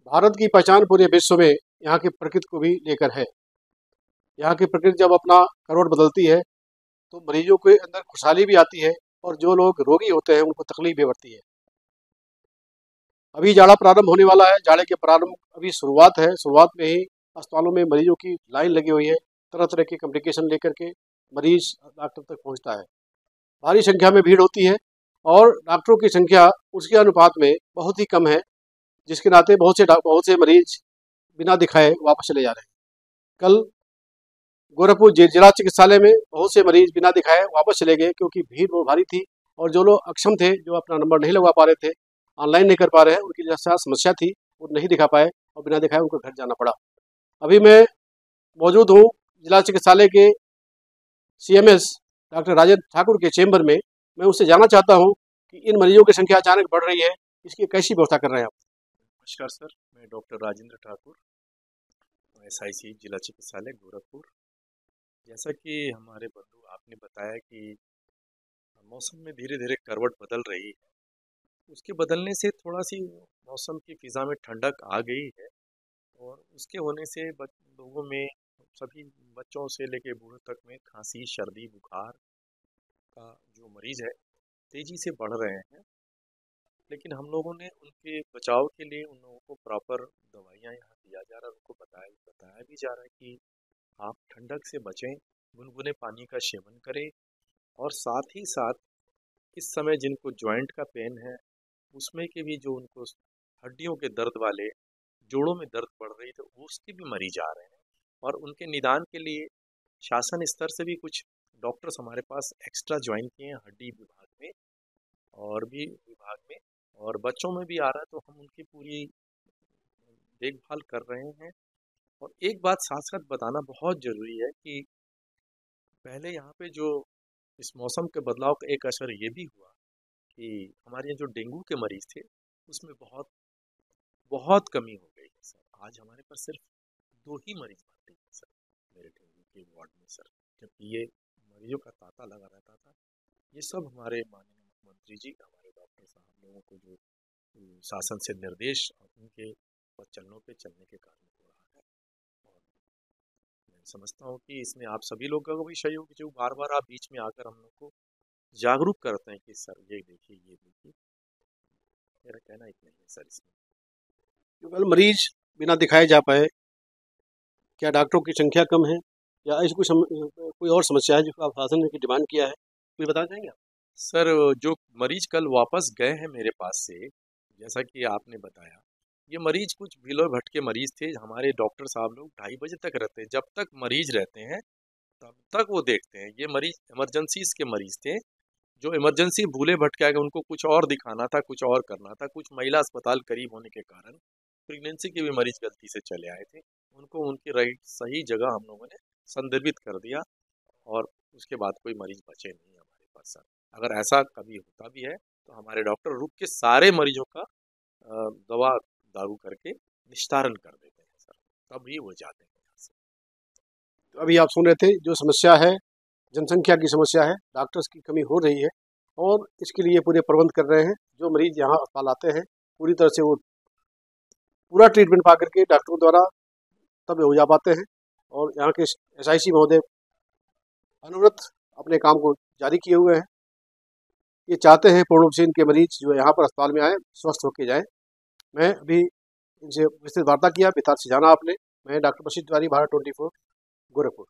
भारत की पहचान पूरे विश्व में यहाँ की प्रकृति को भी लेकर है। यहाँ की प्रकृति जब अपना करवट बदलती है तो मरीजों के अंदर खुशहाली भी आती है और जो लोग रोगी होते हैं उनको तकलीफ भी बढ़ती है। अभी जाड़ा प्रारंभ होने वाला है। जाड़े के प्रारंभ अभी शुरुआत है। शुरुआत में ही अस्पतालों में मरीजों की लाइन लगी हुई है। तरह तरह के कम्प्लिकेशन लेकर के मरीज डॉक्टर तक पहुँचता है। भारी संख्या में भीड़ होती है और डॉक्टरों की संख्या उसके अनुपात में बहुत ही कम है, जिसके नाते बहुत से मरीज बिना दिखाए वापस चले जा रहे हैं। कल गोरखपुर जिला चिकित्सालय में बहुत से मरीज बिना दिखाए वापस चले गए क्योंकि भीड़ बहुत भारी थी और जो लोग अक्षम थे, जो अपना नंबर नहीं लगवा पा रहे थे, ऑनलाइन नहीं कर पा रहे हैं, उनकी जैसा समस्या थी वो नहीं दिखा पाए और बिना दिखाए उनको घर जाना पड़ा। अभी मैं मौजूद हूँ जिला चिकित्सालय के CMS डॉक्टर राजेंद्र ठाकुर के चेंबर में। मैं उससे जानना चाहता हूँ कि इन मरीजों की संख्या अचानक बढ़ रही है, इसकी कैसी व्यवस्था कर रहे हैं आप? नमस्कार सर, मैं डॉक्टर राजेंद्र ठाकुर, SIC जिला चिकित्सालय गोरखपुर। जैसा कि हमारे बंधु आपने बताया कि मौसम में धीरे धीरे करवट बदल रही है, उसके बदलने से थोड़ा सी मौसम की फिजा में ठंडक आ गई है और उसके होने से लोगों में, सभी बच्चों से लेकर बूढ़ों तक में खांसी, सर्दी, बुखार का जो मरीज है तेजी से बढ़ रहे हैं। लेकिन हम लोगों ने उनके बचाव के लिए उन लोगों को प्रॉपर दवाइयाँ यहाँ दिया जा रहा है, उनको बताया भी जा रहा है कि आप ठंडक से बचें, गुनगुने पानी का सेवन करें और साथ ही साथ इस समय जिनको जॉइंट का पेन है उसमें के भी, जो उनको हड्डियों के दर्द वाले, जोड़ों में दर्द बढ़ रही तो उसके भी मरीज आ रहे हैं और उनके निदान के लिए शासन स्तर से भी कुछ डॉक्टर्स हमारे पास एक्स्ट्रा ज्वाइन किए हैं हड्डी विभाग में और भी विभाग में, और बच्चों में भी आ रहा है, तो हम उनकी पूरी देखभाल कर रहे हैं। और एक बात साथ साथ बताना बहुत ज़रूरी है कि पहले यहाँ पे जो इस मौसम के बदलाव का एक असर ये भी हुआ कि हमारे यहाँ जो डेंगू के मरीज थे उसमें बहुत बहुत कमी हो गई है सर। आज हमारे पास सिर्फ 2 ही मरीज भर्ती हैं सर मेरे डेंगू के वार्ड में सर, जबकि ये मरीजों का तांता लगा रहता था। ये सब हमारे माननीय मुख्यमंत्री जी, हमारे डॉक्टर साहब लोगों को जो शासन से निर्देश और उनके चलनों पे चलने के कारण हो रहा है। और मैं समझता हूँ कि इसमें आप सभी लोगों का भी सहयोग, जो बार बार आप बीच में आकर हम लोग को जागरूक करते हैं कि सर ये देखिए, ये देखिए। मेरा कहना इतना ही है सर इसमें। क्योंकि मरीज बिना दिखाए जा पाए, क्या डॉक्टरों की संख्या कम है या ऐसी कोई और समस्या है जिसको आप शासन ने डिमांड किया है, कोई बताना चाहेंगे आप? सर जो मरीज कल वापस गए हैं मेरे पास से, जैसा कि आपने बताया, ये मरीज कुछ बिलो भटके मरीज थे। हमारे डॉक्टर साहब लोग 2:30 बजे तक रहते हैं, जब तक मरीज रहते हैं तब तक वो देखते हैं। ये मरीज इमरजेंसीज के मरीज थे, जो इमरजेंसी भूले भटके आ गए, उनको कुछ और दिखाना था, कुछ और करना था। कुछ महिला अस्पताल करीब होने के कारण प्रेगनेंसी के भी मरीज गलती से चले आए थे, उनको उनकी राइट सही जगह हम लोगों ने संदर्भित कर दिया और उसके बाद कोई मरीज बचे नहीं हमारे पास सर। अगर ऐसा कभी होता भी है तो हमारे डॉक्टर रुक के सारे मरीजों का दवा दारू करके निस्तारण कर देते हैं सर, तभी वो जाते हैं यहाँ से। तो अभी आप सुन रहे थे, जो समस्या है जनसंख्या की समस्या है, डॉक्टर्स की कमी हो रही है और इसके लिए पूरे प्रबंध कर रहे हैं। जो मरीज यहाँ अस्पताल आते हैं पूरी तरह से वो पूरा ट्रीटमेंट पा करके डॉक्टरों द्वारा तब हो जा पाते हैं और यहाँ के SIC महोदय अनुव्रत अपने काम को जारी किए हुए हैं। ये चाहते हैं पूर्ण रूप से इनके मरीज जो यहाँ पर अस्पताल में आए स्वस्थ होकर जाए। मैं अभी इनसे विस्तृत वार्ता किया, विस्तार से जाना आपने। मैं डॉक्टर बशीर तिवारी, भारत 24 गोरखपुर।